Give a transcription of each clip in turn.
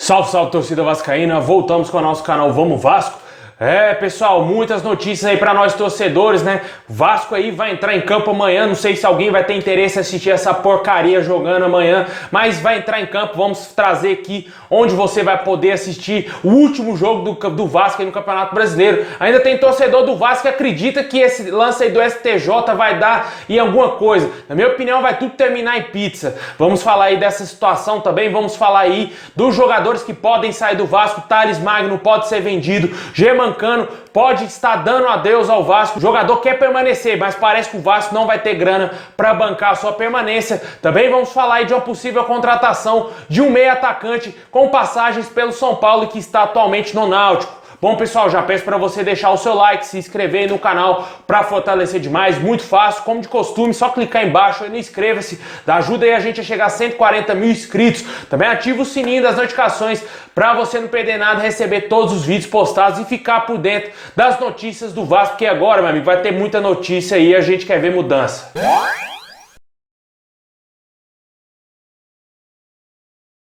Salve, salve, torcida vascaína, voltamos com o nosso canal Vamos Vasco. Pessoal, muitas notícias aí para nós torcedores, né? Vasco aí vai entrar em campo amanhã, não sei se alguém vai ter interesse em assistir essa porcaria jogando amanhã, mas vai entrar em campo, vamos trazer aqui onde você vai poder assistir o último jogo do Vasco aí no Campeonato Brasileiro. Ainda tem torcedor do Vasco que acredita que esse lance aí do STJ vai dar em alguma coisa. Na minha opinião, vai tudo terminar em pizza. Vamos falar aí dessa situação também, vamos falar aí dos jogadores que podem sair do Vasco. Thales Magno pode ser vendido, Germancano pode estar dando adeus ao Vasco. O jogador quer permanecer, mas parece que o Vasco não vai ter grana para bancar a sua permanência. Também vamos falar aí de uma possível contratação de um meia atacante com passagens pelo São Paulo que está atualmente no Náutico. Bom, pessoal, já peço para você deixar o seu like, se inscrever aí no canal para fortalecer demais, muito fácil, como de costume, só clicar embaixo aí no inscreva-se, ajuda aí a gente a chegar a 140 mil inscritos. Também ativa o sininho das notificações para você não perder nada, receber todos os vídeos postados e ficar por dentro das notícias do Vasco, porque agora, meu amigo, vai ter muita notícia aí e a gente quer ver mudança.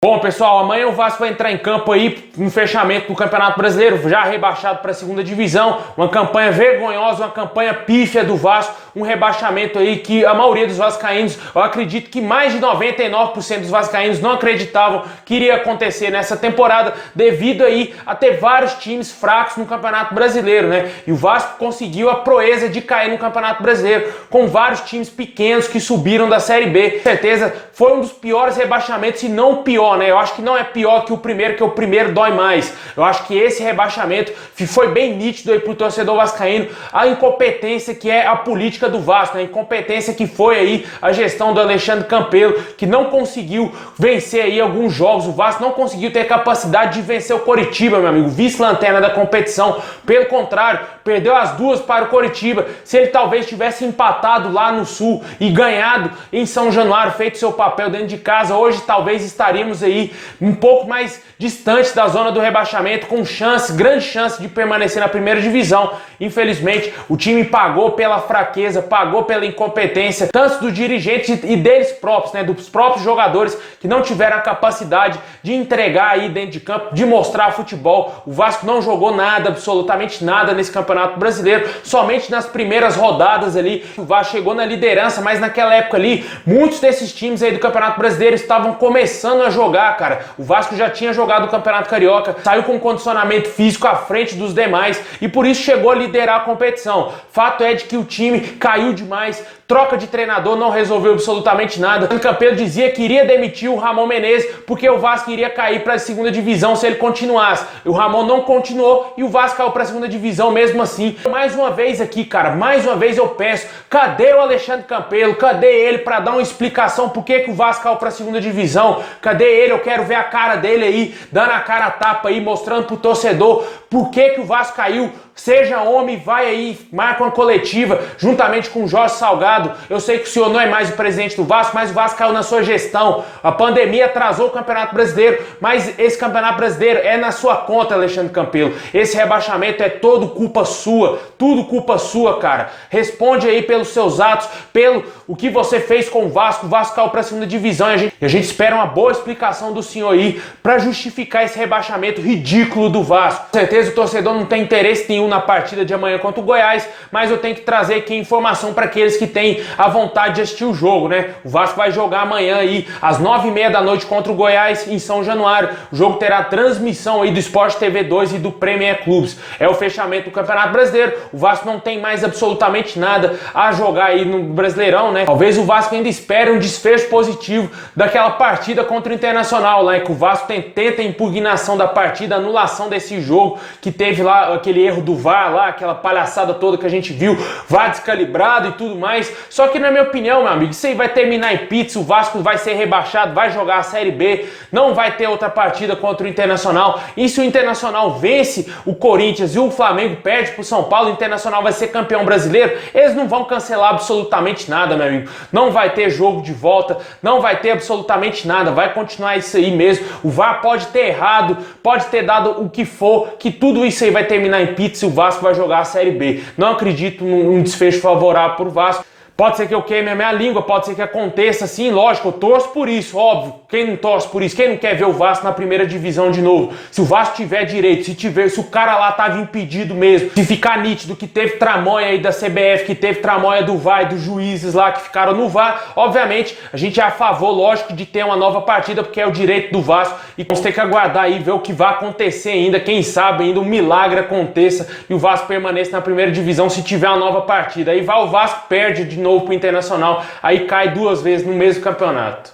Bom, pessoal, amanhã o Vasco vai entrar em campo aí no fechamento do Campeonato Brasileiro, já rebaixado para a segunda divisão, uma campanha vergonhosa, uma campanha pífia do Vasco, um rebaixamento aí que a maioria dos vascaínos, eu acredito que mais de 99% dos vascaínos não acreditavam que iria acontecer nessa temporada, devido aí a ter vários times fracos no Campeonato Brasileiro, né? E o Vasco conseguiu a proeza de cair no Campeonato Brasileiro, com vários times pequenos que subiram da Série B. Com certeza foi um dos piores rebaixamentos, se não o pior, né? Eu acho que não é pior que o primeiro dói mais. Eu acho que esse rebaixamento foi bem nítido aí pro torcedor vascaíno, a incompetência que é a política do Vasco, né? A incompetência que foi aí a gestão do Alexandre Campelo, que não conseguiu vencer aí alguns jogos. O Vasco não conseguiu ter capacidade de vencer o Coritiba, meu amigo, vice-lanterna da competição. Pelo contrário, perdeu as duas para o Coritiba. Se ele talvez tivesse empatado lá no Sul e ganhado em São Januário, feito seu papel dentro de casa, hoje talvez estaríamos aí um pouco mais distante da zona do rebaixamento, com chance, grande chance de permanecer na primeira divisão. Infelizmente, o time pagou pela fraqueza, pagou pela incompetência, tanto dos dirigentes e deles próprios, né, dos próprios jogadores que não tiveram a capacidade de entregar aí dentro de campo, de mostrar futebol. O Vasco não jogou nada, absolutamente nada nesse Campeonato Brasileiro, somente nas primeiras rodadas ali. O Vasco chegou na liderança, mas naquela época ali, muitos desses times aí do Campeonato Brasileiro estavam começando a jogar, cara. O Vasco já tinha jogado o Campeonato Carioca, saiu com condicionamento físico à frente dos demais e por isso chegou a liderar a competição. Fato é de que o time caiu demais, troca de treinador não resolveu absolutamente nada. O Campelo dizia que iria demitir o Ramon Menezes porque o Vasco iria cair para a segunda divisão se ele continuasse. O Ramon não continuou e o Vasco caiu para a segunda divisão mesmo assim. Mais uma vez aqui, cara, mais uma vez eu peço, cadê o Alexandre Campelo? Cadê ele para dar uma explicação por que o Vasco caiu para a segunda divisão? Cadê ele? Eu quero ver a cara dele aí, dando a cara a tapa aí, mostrando pro torcedor por que o Vasco caiu. Seja homem, vai aí, marca uma coletiva juntamente com o Jorge Salgado. Eu sei que o senhor não é mais o presidente do Vasco, mas o Vasco caiu na sua gestão. A pandemia atrasou o Campeonato Brasileiro, mas esse Campeonato Brasileiro é na sua conta, Alexandre Campelo. Esse rebaixamento é todo culpa sua, tudo culpa sua, cara. Responde aí pelos seus atos, pelo o que você fez com o Vasco. O Vasco caiu para a segunda divisão e a gente espera uma boa explicação do senhor aí para justificar esse rebaixamento ridículo do Vasco. Com certeza o torcedor não tem interesse nenhum na partida de amanhã contra o Goiás, mas eu tenho que trazer aqui informação para aqueles que têm a vontade de assistir o jogo, né? O Vasco vai jogar amanhã aí às 9h30 da noite contra o Goiás em São Januário. O jogo terá transmissão aí do Sport TV 2 e do Premier Clubes. É o fechamento do Campeonato Brasileiro. O Vasco não tem mais absolutamente nada a jogar aí no Brasileirão, né? Talvez o Vasco ainda espere um desfecho positivo daquela partida contra o Internacional lá, que o Vasco tenta a impugnação da partida, anulação desse jogo que teve lá aquele erro do VAR lá, aquela palhaçada toda que a gente viu, VAR descalibrado e tudo mais. Só que na minha opinião, meu amigo, isso aí vai terminar em pizza, o Vasco vai ser rebaixado, vai jogar a Série B, não vai ter outra partida contra o Internacional. E se o Internacional vence o Corinthians e o Flamengo perde pro São Paulo, o Internacional vai ser campeão brasileiro, eles não vão cancelar absolutamente nada, meu amigo. Não vai ter jogo de volta, não vai ter absolutamente nada, vai continuar isso aí mesmo. O VAR pode ter errado, pode ter dado o que for, que tudo isso aí vai terminar em pizza e o Vasco vai jogar a Série B. Não acredito num desfecho favorável pro Vasco. Pode ser que eu queime a minha língua, pode ser que aconteça assim, lógico, eu torço por isso, óbvio. Quem não torce por isso? Quem não quer ver o Vasco na primeira divisão de novo? Se o Vasco tiver direito, se o cara lá tava impedido mesmo, se ficar nítido que teve tramóia aí da CBF, que teve tramóia do VAR, dos juízes lá que ficaram no VAR, obviamente a gente é a favor, lógico, de ter uma nova partida, porque é o direito do Vasco e vamos ter que aguardar aí, ver o que vai acontecer ainda, quem sabe ainda um milagre aconteça e o Vasco permaneça na primeira divisão se tiver uma nova partida. Aí vai o Vasco, perde de novo pro Internacional, aí cai 2 vezes no mesmo campeonato.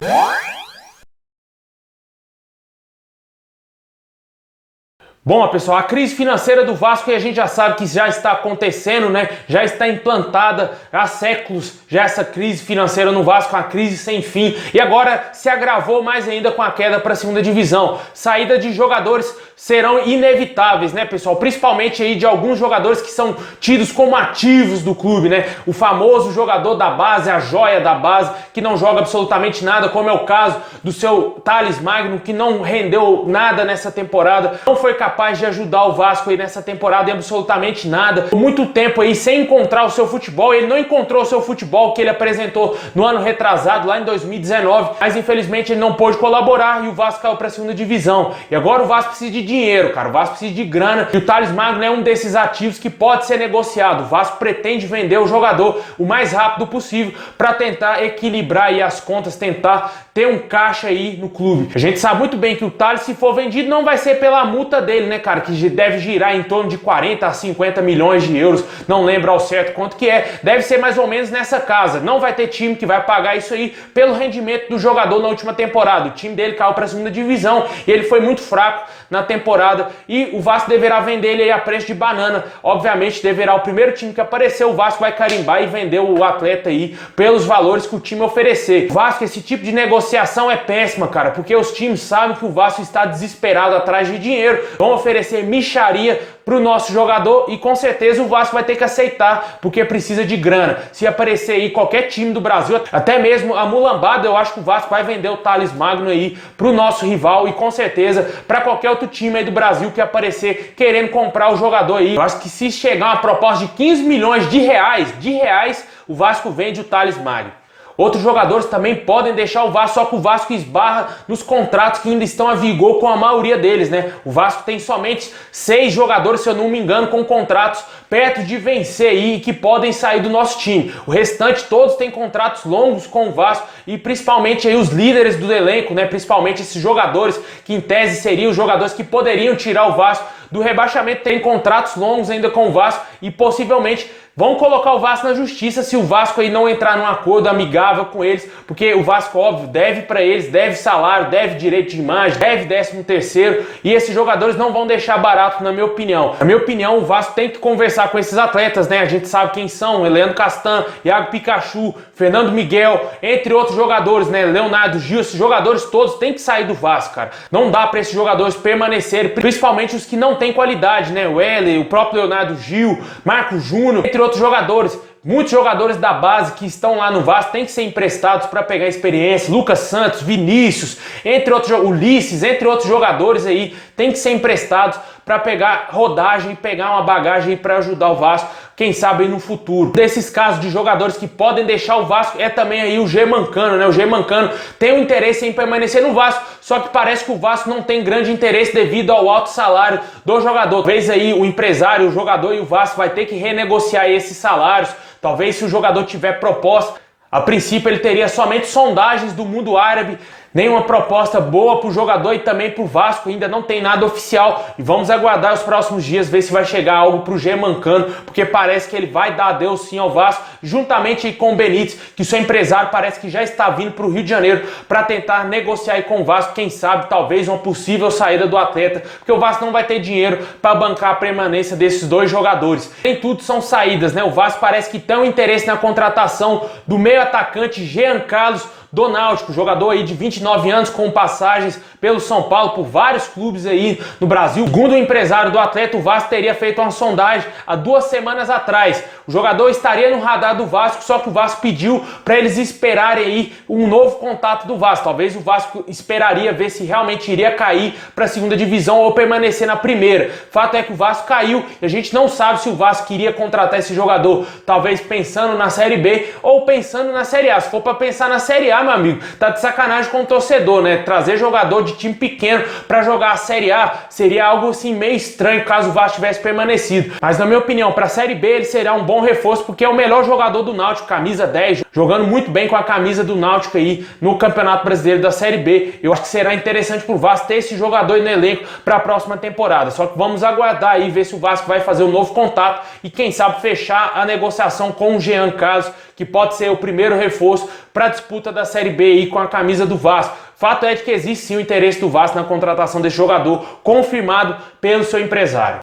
Bom, pessoal, a crise financeira do Vasco, e a gente já sabe que já está acontecendo, né? Já está implantada há séculos, já essa crise financeira no Vasco, uma crise sem fim. E agora se agravou mais ainda com a queda para a segunda divisão. Saída de jogadores serão inevitáveis, né, pessoal? Principalmente aí de alguns jogadores que são tidos como ativos do clube, né? O famoso jogador da base, a joia da base, que não joga absolutamente nada, como é o caso do seu Thales Magno, que não rendeu nada nessa temporada, não foi capaz de ajudar o Vasco aí nessa temporada em absolutamente nada. Por muito tempo aí sem encontrar o seu futebol, ele não encontrou o seu futebol que ele apresentou no ano retrasado, lá em 2019, mas infelizmente ele não pôde colaborar e o Vasco caiu para a segunda divisão. E agora o Vasco precisa de dinheiro, cara, o Vasco precisa de grana e o Thales Magno é um desses ativos que pode ser negociado. O Vasco pretende vender o jogador o mais rápido possível para tentar equilibrar aí as contas, tentar ter um caixa aí no clube. A gente sabe muito bem que o Thales, se for vendido, não vai ser pela multa dele, né, cara, que deve girar em torno de 40 a 50 milhões de euros, não lembro ao certo quanto que é, deve ser mais ou menos nessa casa. Não vai ter time que vai pagar isso aí pelo rendimento do jogador na última temporada. O time dele caiu para a segunda divisão e ele foi muito fraco na temporada e o Vasco deverá vender ele aí a preço de banana. Obviamente deverá o primeiro time que aparecer, o Vasco vai carimbar e vender o atleta aí pelos valores que o time oferecer. O Vasco, esse tipo de negociação é péssima, cara, porque os times sabem que o Vasco está desesperado atrás de dinheiro, vão oferecer mixaria pro nosso jogador e com certeza o Vasco vai ter que aceitar, porque precisa de grana. Se aparecer aí qualquer time do Brasil, até mesmo a mulambada, eu acho que o Vasco vai vender o Thales Magno aí pro nosso rival e com certeza para qualquer outro time aí do Brasil que aparecer querendo comprar o jogador aí. Eu acho que se chegar uma proposta de 15 milhões de reais, o Vasco vende o Thales Magno. Outros jogadores também podem deixar o Vasco, só que o Vasco esbarra nos contratos que ainda estão a vigor com a maioria deles, né? O Vasco tem somente 6 jogadores, se eu não me engano, com contratos perto de vencer aí e que podem sair do nosso time. O restante todos têm contratos longos com o Vasco e principalmente aí os líderes do elenco, né? Principalmente esses jogadores que em tese seriam os jogadores que poderiam tirar o Vasco do rebaixamento, tem contratos longos ainda com o Vasco e possivelmente vão colocar o Vasco na justiça se o Vasco aí não entrar num acordo amigável com eles, porque o Vasco, óbvio, deve para eles, deve salário, deve direito de imagem, deve 13º, e esses jogadores não vão deixar barato, na minha opinião. Na minha opinião, o Vasco tem que conversar com esses atletas, né? A gente sabe quem são, Leandro Castan, Iago Pikachu, Fernando Miguel, entre outros jogadores, né? Leonardo Gil, esses jogadores todos têm que sair do Vasco, cara. Não dá para esses jogadores permanecerem, principalmente os que não têm qualidade, né? O Heller, o próprio Leonardo Gil, Marco Júnior, entre outros jogadores. Muitos jogadores da base que estão lá no Vasco têm que ser emprestados para pegar experiência. Lucas Santos, Vinícius, entre outros, Ulisses, entre outros jogadores aí, tem que ser emprestados para pegar rodagem e pegar uma bagagem para ajudar o Vasco, quem sabe aí no futuro. Desses casos de jogadores que podem deixar o Vasco é também aí o Germancano, né? O Germancano tem um interesse em permanecer no Vasco, só que parece que o Vasco não tem grande interesse devido ao alto salário do jogador. Talvez aí o empresário, o jogador e o Vasco vai ter que renegociar esses salários. Talvez se o jogador tiver proposta, a princípio ele teria somente sondagens do mundo árabe, nenhuma proposta boa para o jogador e também para o Vasco, ainda não tem nada oficial e vamos aguardar os próximos dias, ver se vai chegar algo para o Germancano, porque parece que ele vai dar adeus sim ao Vasco, juntamente com o Benítez, que seu empresário parece que já está vindo para o Rio de Janeiro para tentar negociar aí com o Vasco, quem sabe talvez uma possível saída do atleta, porque o Vasco não vai ter dinheiro para bancar a permanência desses dois jogadores. Nem tudo são saídas, né? O Vasco parece que tem um interesse na contratação do meio atacante Jean Carlos do Náutico, jogador aí de 29 anos com passagens pelo São Paulo, por vários clubes aí no Brasil. Segundo o empresário do atleta, o Vasco teria feito uma sondagem há 2 semanas atrás. O jogador estaria no radar do Vasco, só que o Vasco pediu para eles esperarem aí um novo contato do Vasco. Talvez o Vasco esperaria ver se realmente iria cair para a segunda divisão ou permanecer na primeira. Fato é que o Vasco caiu e a gente não sabe se o Vasco queria contratar esse jogador, talvez pensando na Série B ou pensando na Série A. Se for para pensar na Série A, meu amigo, tá de sacanagem com o torcedor, né? Trazer jogador de time pequeno para jogar a Série A seria algo assim meio estranho caso o Vasco tivesse permanecido. Mas na minha opinião, para a Série B ele será um bom reforço porque é o melhor jogador do Náutico, camisa 10, jogando muito bem com a camisa do Náutico aí no Campeonato Brasileiro da Série B. Eu acho que será interessante pro Vasco ter esse jogador aí no elenco para a próxima temporada. Só que vamos aguardar aí, ver se o Vasco vai fazer um novo contato e quem sabe fechar a negociação com o Jean Carlos, que pode ser o primeiro reforço para a disputa da Série B aí com a camisa do Vasco. Fato é de que existe sim o interesse do Vasco na contratação desse jogador, confirmado pelo seu empresário.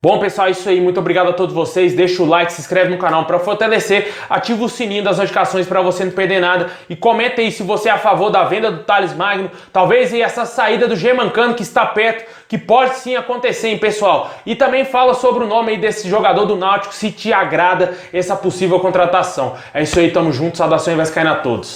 Bom, pessoal, é isso aí. Muito obrigado a todos vocês. Deixa o like, se inscreve no canal para fortalecer, ativa o sininho das notificações para você não perder nada e comenta aí se você é a favor da venda do Thales Magno, talvez aí essa saída do Germancano que está perto, que pode sim acontecer, hein, pessoal? E também fala sobre o nome aí desse jogador do Náutico, se te agrada essa possível contratação. É isso aí, tamo junto, saudações vascaína a todos.